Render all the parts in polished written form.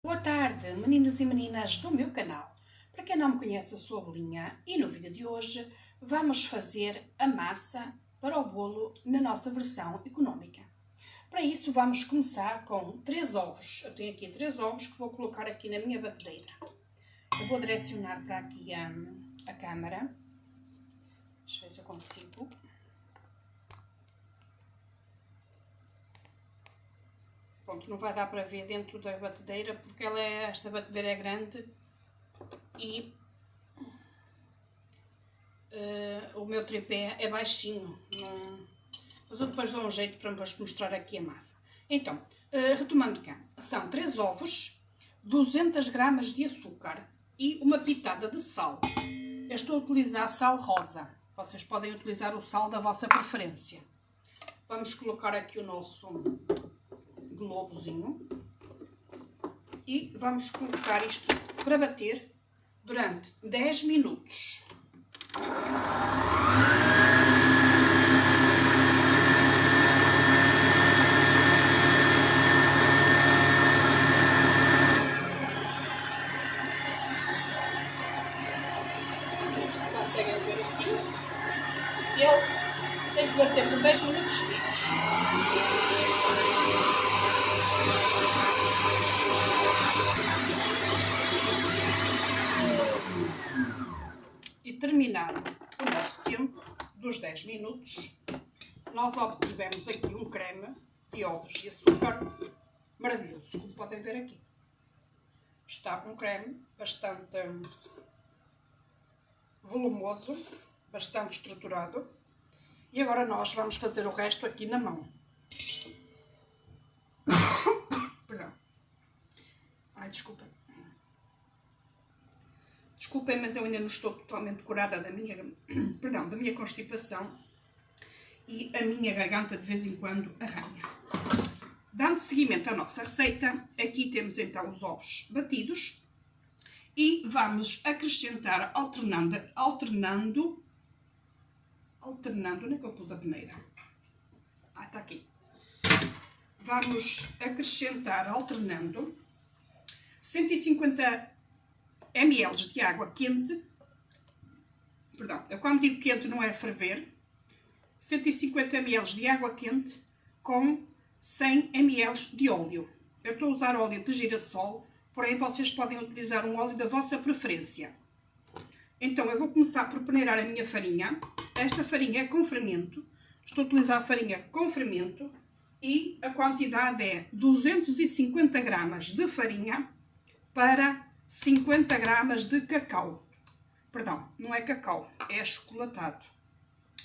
Boa tarde, meninos e meninas do meu canal. Para quem não me conhece, eu sou a Belinha e no vídeo de hoje vamos fazer a massa para o bolo na nossa versão económica. Para isso vamos começar com 3 ovos. Eu tenho aqui 3 ovos que vou colocar aqui na minha batedeira. Eu vou direcionar para aqui a câmara. Deixa eu ver se eu consigo. Pronto, não vai dar para ver dentro da batedeira porque esta batedeira é grande e o meu tripé é baixinho. Mas eu depois dou um jeito para vos mostrar aqui a massa. Então, retomando cá, são 3 ovos, 200 gramas de açúcar e uma pitada de sal. Eu estou a utilizar sal rosa. Vocês podem utilizar o sal da vossa preferência. Vamos colocar aqui o nosso globozinho e vamos colocar isto para bater durante 10 minutos. Conseguem ver assim? Ele tem que bater por 10 minutos seguidos. E terminado o nosso tempo dos 10 minutos, nós obtivemos aqui um creme de ovos e açúcar maravilhoso, como podem ver aqui. Está um creme bastante volumoso, bastante estruturado. E agora nós vamos fazer o resto aqui na mão. Perdão. Ai, desculpem. Desculpem, mas eu ainda não estou totalmente curada da minha constipação e a minha garganta de vez em quando arranha. Dando seguimento à nossa receita, aqui temos então os ovos batidos e vamos acrescentar alternando, onde é que eu pus a peneira? Ah, está aqui. Vamos acrescentar alternando 150 ml de água quente, perdão, eu quando digo quente não é ferver, 150 ml de água quente com 100 ml de óleo. Eu estou a usar óleo de girassol, porém vocês podem utilizar um óleo da vossa preferência. Então eu vou começar por peneirar a minha farinha. Esta farinha é com fermento, estou a utilizar a farinha com fermento e a quantidade é 250 gramas de farinha para 50 gramas de cacau. Perdão, não é cacau, é achocolatado.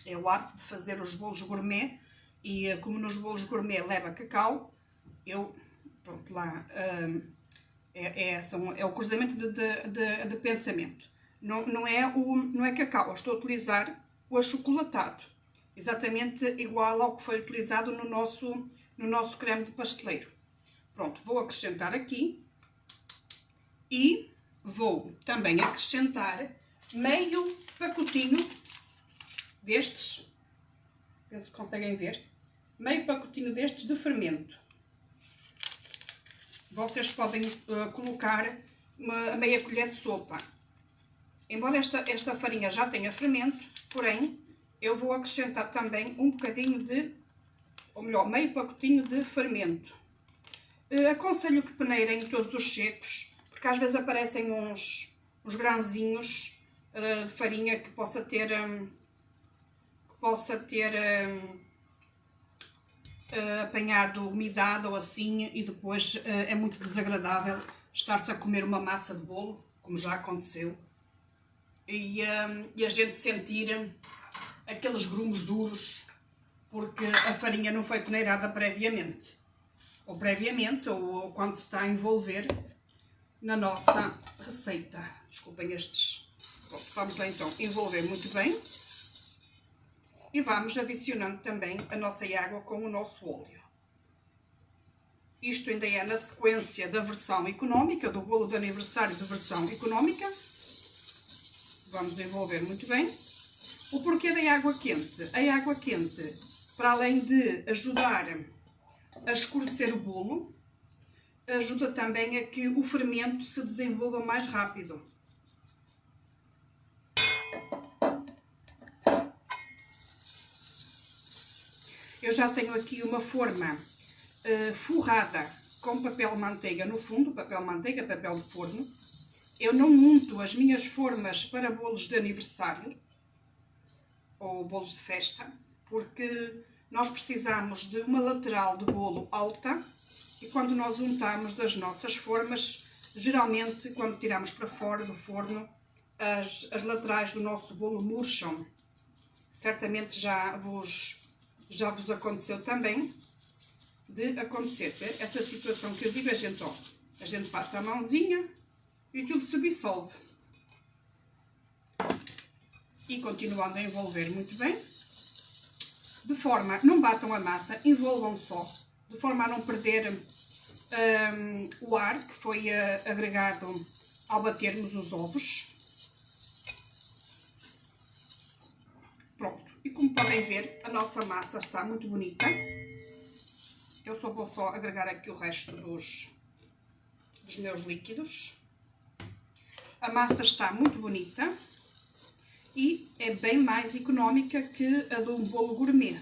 É o arte de fazer os bolos gourmet e como nos bolos gourmet leva cacau, pronto, lá é o cruzamento de pensamento. Não é cacau, eu estou a utilizar o achocolatado, exatamente igual ao que foi utilizado no nosso creme de pasteleiro. Pronto, vou acrescentar aqui. E vou também acrescentar meio pacotinho destes, penso que conseguem ver, meio pacotinho destes de fermento. Vocês podem colocar meia colher de sopa. Embora esta farinha já tenha fermento, porém, eu vou acrescentar também um bocadinho meio pacotinho de fermento. Aconselho que peneirem todos os secos, porque às vezes aparecem uns grãozinhos de farinha que possa ter apanhado umidade ou assim, e depois é muito desagradável estar-se a comer uma massa de bolo, como já aconteceu, e a gente sentir aqueles grumos duros, porque a farinha não foi peneirada previamente, ou quando se está a envolver na nossa receita. Desculpem estes. Vamos então envolver muito bem e vamos adicionando também a nossa água com o nosso óleo. Isto ainda é na sequência da versão económica, do bolo de aniversário de versão económica. Vamos envolver muito bem. O porquê da água quente? A água quente, para além de ajudar a escurecer o bolo, ajuda também a que o fermento se desenvolva mais rápido. Eu já tenho aqui uma forma forrada com papel manteiga no fundo, papel manteiga, papel de forno. Eu não monto as minhas formas para bolos de aniversário ou bolos de festa, porque nós precisamos de uma lateral de bolo alta e quando nós untamos as nossas formas, geralmente quando tiramos para fora do forno, as laterais do nosso bolo murcham. Certamente já vos aconteceu também de acontecer. Esta situação que eu digo, a gente passa a mãozinha e tudo se dissolve. E continuando a envolver muito bem. De forma, não batam a massa, envolvam só. De forma a não perder o ar que foi agregado ao batermos os ovos. Pronto. E como podem ver, a nossa massa está muito bonita. Eu só vou agregar aqui o resto dos meus líquidos. A massa está muito bonita e é bem mais económica que a de um bolo gourmet.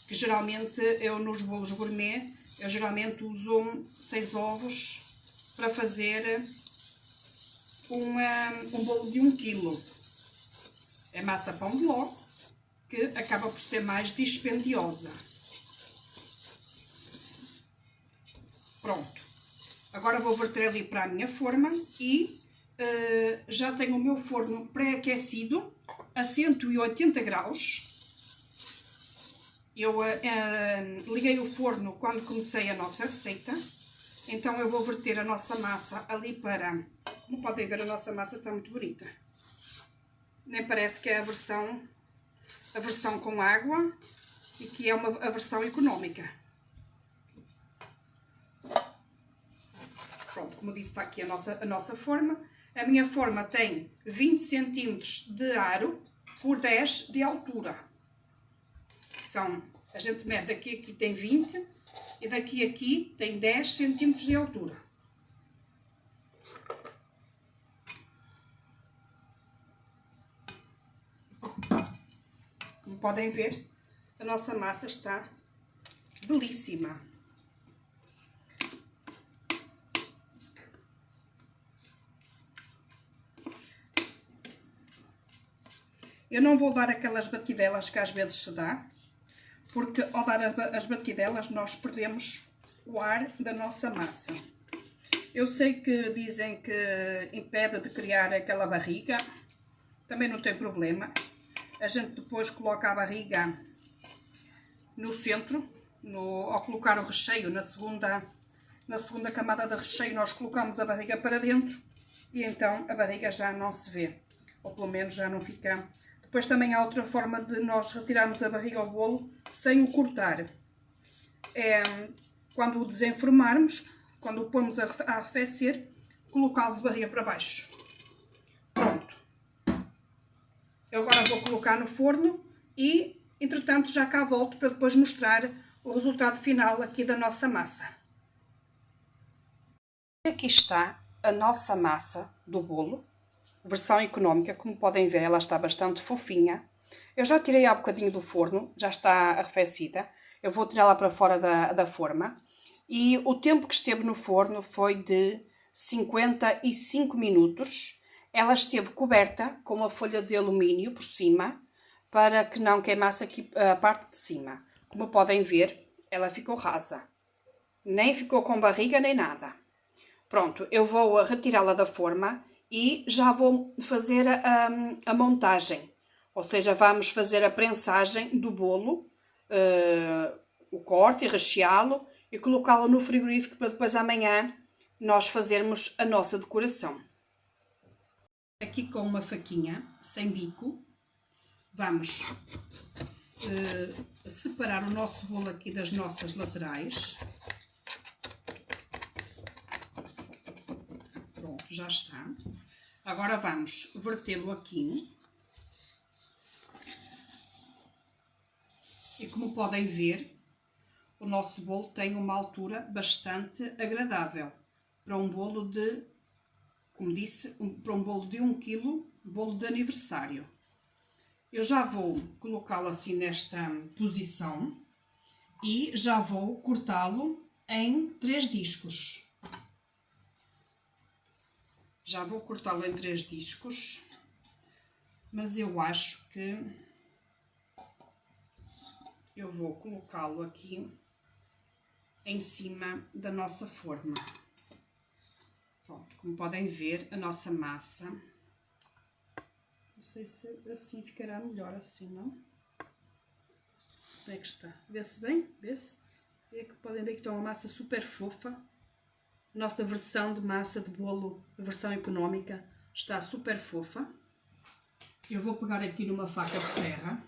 Que geralmente eu nos bolos gourmet, eu geralmente uso 6 ovos para fazer um bolo de 1 kg. É massa pão de ló, que acaba por ser mais dispendiosa. Pronto. Agora vou verter ali para a minha forma e já tenho o meu forno pré-aquecido a 180 graus. Eu liguei o forno quando comecei a nossa receita. Então eu vou verter a nossa massa ali para... Como podem ver, a nossa massa está muito bonita. Nem parece que é a versão com água e que é a versão económica. Pronto, como disse, está aqui a nossa forma. A minha forma tem 20 cm de aro por 10 de altura. A gente mede daqui a aqui tem 20 e daqui a aqui tem 10 cm de altura. Como podem ver, a nossa massa está belíssima. Eu não vou dar aquelas batidelas que às vezes se dá, porque ao dar as batidelas nós perdemos o ar da nossa massa. Eu sei que dizem que impede de criar aquela barriga, também não tem problema. A gente depois coloca a barriga no centro, ao colocar o recheio na segunda camada de recheio, nós colocamos a barriga para dentro e então a barriga já não se vê, ou pelo menos já não fica. Depois também há outra forma de nós retirarmos a barriga ao bolo sem o cortar. É quando o desenformarmos, quando o pomos a arrefecer, colocá-lo de barriga para baixo. Pronto. Eu agora vou colocar no forno e, entretanto, já cá volto para depois mostrar o resultado final aqui da nossa massa. Aqui está a nossa massa do bolo. Versão económica, como podem ver, ela está bastante fofinha. Eu já tirei há bocadinho do forno, já está arrefecida. Eu vou tirá-la para fora da forma. E o tempo que esteve no forno foi de 55 minutos. Ela esteve coberta com uma folha de alumínio por cima, para que não queimasse aqui a parte de cima. Como podem ver, ela ficou rasa. Nem ficou com barriga nem nada. Pronto, eu vou retirá-la da forma e já vou fazer a montagem, ou seja, vamos fazer a prensagem do bolo, o corte e recheá-lo e colocá-lo no frigorífico para depois amanhã nós fazermos a nossa decoração. Aqui com uma faquinha sem bico, vamos separar o nosso bolo aqui das nossas laterais. Pronto, já está. Agora vamos vertê-lo aqui. E como podem ver, o nosso bolo tem uma altura bastante agradável para um bolo de, como disse, para um bolo de 1 kg, bolo de aniversário. Eu já vou colocá-lo assim nesta posição e já vou cortá-lo em 3 discos. Já vou cortá-lo em 3 discos, mas eu acho que eu vou colocá-lo aqui em cima da nossa forma. Pronto, como podem ver, a nossa massa, não sei se assim ficará melhor, assim, não? Como é que está? Vê-se bem? Vê-se? É que podem ver que está uma massa super fofa. Nossa versão de massa de bolo, a versão económica, está super fofa. Eu vou pegar aqui numa faca de serra,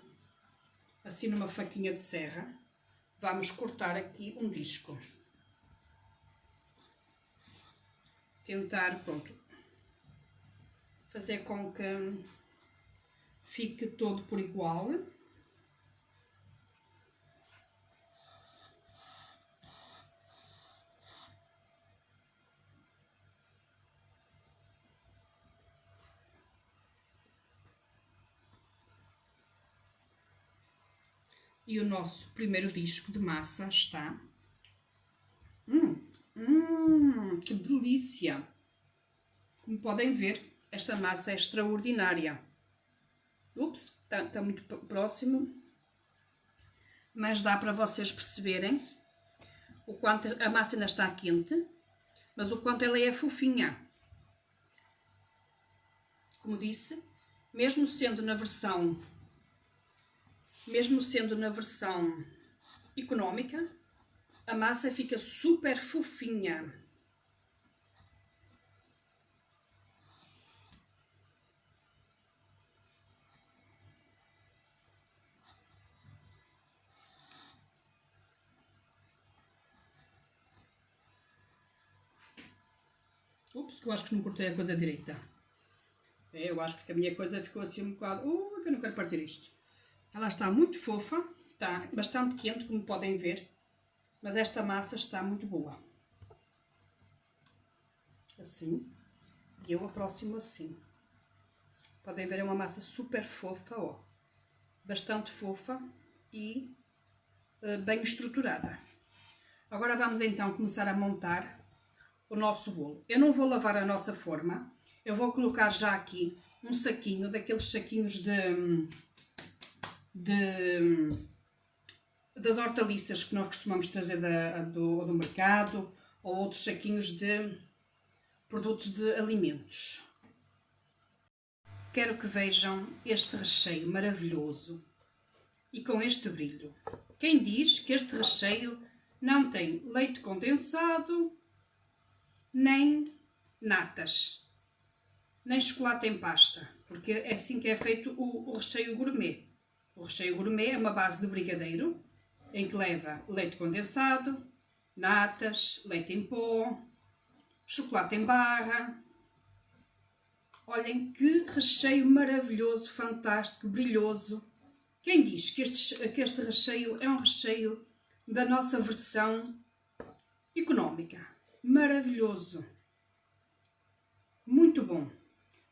assim numa faquinha de serra, vamos cortar aqui um disco. Tentar, pronto, fazer com que fique todo por igual. E o nosso primeiro disco de massa está. Que delícia! Como podem ver, esta massa é extraordinária. Ups, está muito próximo. Mas dá para vocês perceberem o quanto a massa ainda está quente, mas o quanto ela é fofinha. Como disse, mesmo sendo na versão económica, a massa fica super fofinha. Ups, que eu acho que não cortei a coisa direita. Eu acho que a minha coisa ficou assim um bocado... que eu não quero partir isto. Ela está muito fofa, está bastante quente, como podem ver. Mas esta massa está muito boa. Assim. E eu aproximo assim. Podem ver, é uma massa super fofa, ó. Bastante fofa e bem estruturada. Agora vamos então começar a montar o nosso bolo. Eu não vou lavar a nossa forma. Eu vou colocar já aqui um saquinho, daqueles saquinhos das hortaliças que nós costumamos trazer do mercado, ou outros saquinhos de produtos de alimentos. Quero que vejam este recheio maravilhoso e com este brilho. Quem diz que este recheio não tem leite condensado, nem natas, nem chocolate em pasta, porque é assim que é feito o recheio gourmet. O recheio gourmet é uma base de brigadeiro, em que leva leite condensado, natas, leite em pó, chocolate em barra. Olhem que recheio maravilhoso, fantástico, brilhoso. Quem diz que este recheio é um recheio da nossa versão económica? Maravilhoso. Muito bom.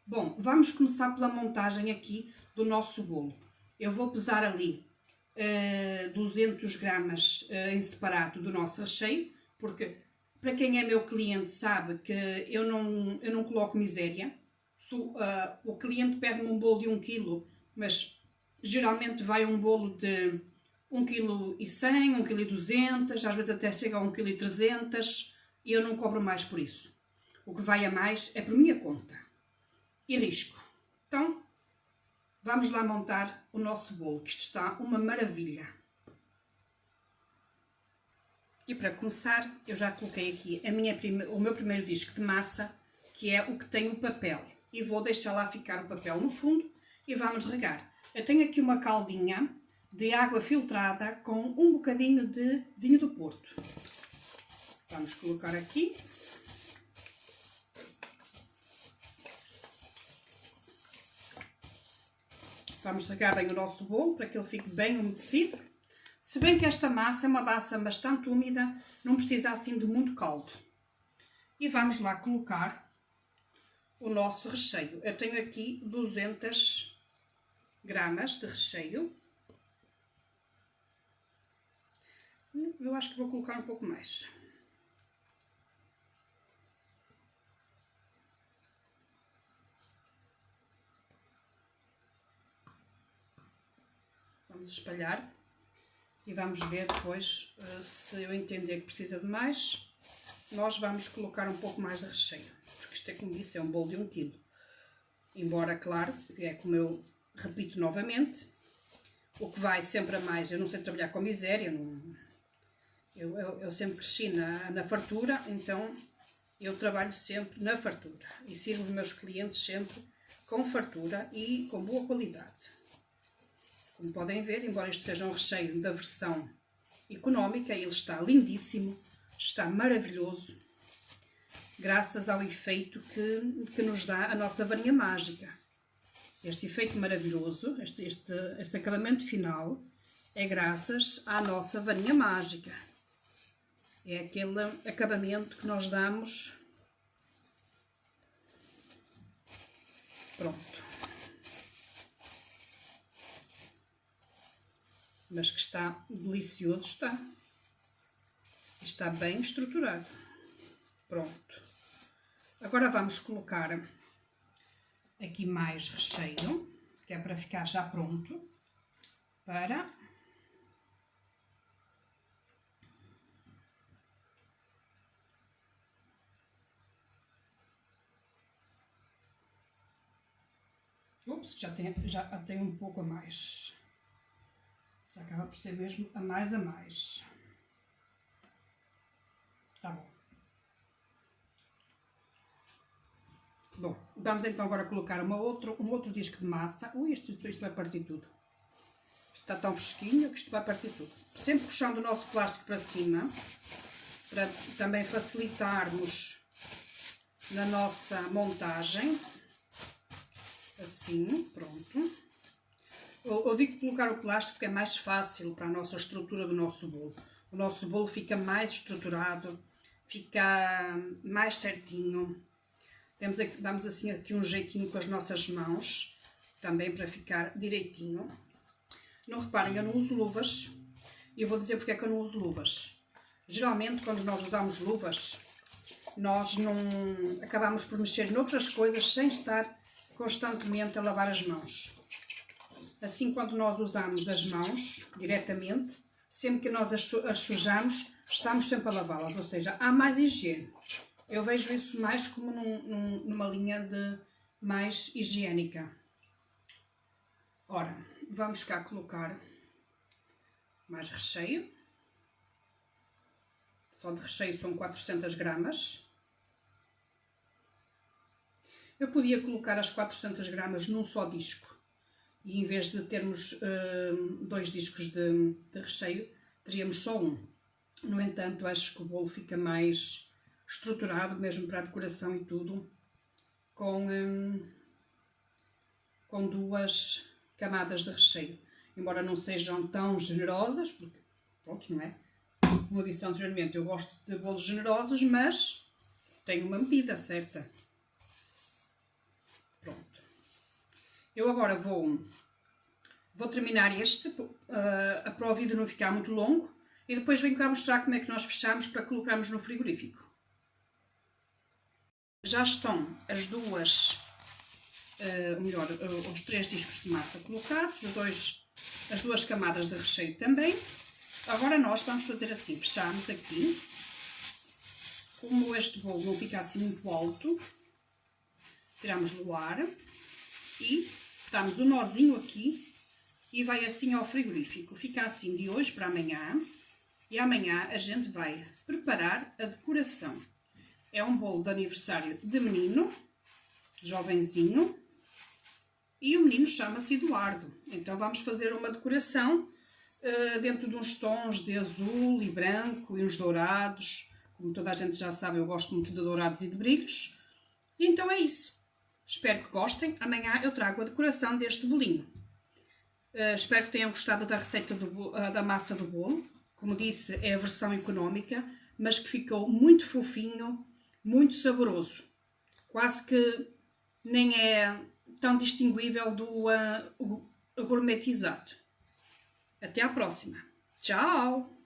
Bom, vamos começar pela montagem aqui do nosso bolo. Eu vou pesar ali 200 gramas em separado do nosso recheio, porque para quem é meu cliente sabe que eu não coloco miséria. O cliente pede-me um bolo de 1 kg, mas geralmente vai um bolo de 1,1 kg, 1,2 kg, às vezes até chega a 1,3 kg, e eu não cobro mais por isso. O que vai a mais é por minha conta e risco. Então, vamos lá montar o nosso bolo, que isto está uma maravilha. E para começar, eu já coloquei aqui o meu primeiro disco de massa, que é o que tem o papel. E vou deixar lá ficar o papel no fundo e vamos regar. Eu tenho aqui uma caldinha de água filtrada com um bocadinho de vinho do Porto. Vamos colocar aqui. Vamos regar bem o nosso bolo para que ele fique bem umedecido. Se bem que esta massa é uma massa bastante úmida, não precisa assim de muito caldo. E vamos lá colocar o nosso recheio. Eu tenho aqui 200 gramas de recheio. Eu acho que vou colocar um pouco mais. Vamos espalhar e vamos ver depois se eu entender que precisa de mais, nós vamos colocar um pouco mais de recheio. Porque isto é, como disse, é um bolo de 1 kg. Embora, claro, é como eu repito novamente, o que vai sempre a mais, eu não sei trabalhar com miséria, eu sempre cresci na fartura, então eu trabalho sempre na fartura e sirvo os meus clientes sempre com fartura e com boa qualidade. Como podem ver, embora isto seja um recheio da versão económica, ele está lindíssimo, está maravilhoso, graças ao efeito que nos dá a nossa varinha mágica. Este efeito maravilhoso, este acabamento final, é graças à nossa varinha mágica. É aquele acabamento que nós damos. Pronto. Mas que está delicioso, está. Está bem estruturado. Pronto. Agora vamos colocar aqui mais recheio, que é para ficar já pronto para... Ups, já tem um pouco a mais. Já acaba por ser mesmo a mais. Tá bom. Bom, vamos então agora colocar um outro disco de massa. Ui, isto vai partir tudo. Isto está tão fresquinho que isto vai partir tudo. Sempre puxando o nosso plástico para cima, para também facilitarmos na nossa montagem. Assim, pronto. Eu digo colocar o plástico porque é mais fácil para a nossa estrutura do nosso bolo. O nosso bolo fica mais estruturado, fica mais certinho. Damos assim aqui um jeitinho com as nossas mãos, também para ficar direitinho. Não reparem, eu não uso luvas. E eu vou dizer porque é que eu não uso luvas. Geralmente, quando nós usamos luvas, nós não acabamos por mexer noutras coisas sem estar constantemente a lavar as mãos. Assim, quando nós usamos as mãos diretamente, sempre que nós as sujamos, estamos sempre a lavá-las, ou seja, há mais higiene. Eu vejo isso mais como numa linha de mais higiênica. Ora, vamos cá colocar mais recheio. Só de recheio são 400 gramas. Eu podia colocar as 400 gramas num só disco. E em vez de termos 2 discos de recheio, teríamos só um. No entanto, acho que o bolo fica mais estruturado, mesmo para a decoração e tudo, com 2 camadas de recheio. Embora não sejam tão generosas, porque, pronto, não é? Como eu disse anteriormente, eu gosto de bolos generosos, mas tenho uma medida certa. Pronto. Eu agora vou terminar este, para o vídeo não ficar muito longo, e depois venho cá mostrar como é que nós fechamos para colocarmos no frigorífico. Já estão as duas, os 3 discos de massa colocados, as 2 camadas de recheio também. Agora nós vamos fazer assim, fechamos aqui. Como este bolo não fica assim muito alto, tiramos o ar e damos um nozinho aqui e vai assim ao frigorífico. Fica assim de hoje para amanhã e amanhã a gente vai preparar a decoração. É um bolo de aniversário de menino, jovenzinho, e o menino chama-se Eduardo. Então vamos fazer uma decoração dentro de uns tons de azul e branco e uns dourados. Como toda a gente já sabe, eu gosto muito de dourados e de brilhos. E então é isso. Espero que gostem. Amanhã eu trago a decoração deste bolinho. Espero que tenham gostado da receita da massa do bolo. Como disse, é a versão económica, mas que ficou muito fofinho, muito saboroso. Quase que nem é tão distinguível do gourmetizado. Até à próxima. Tchau!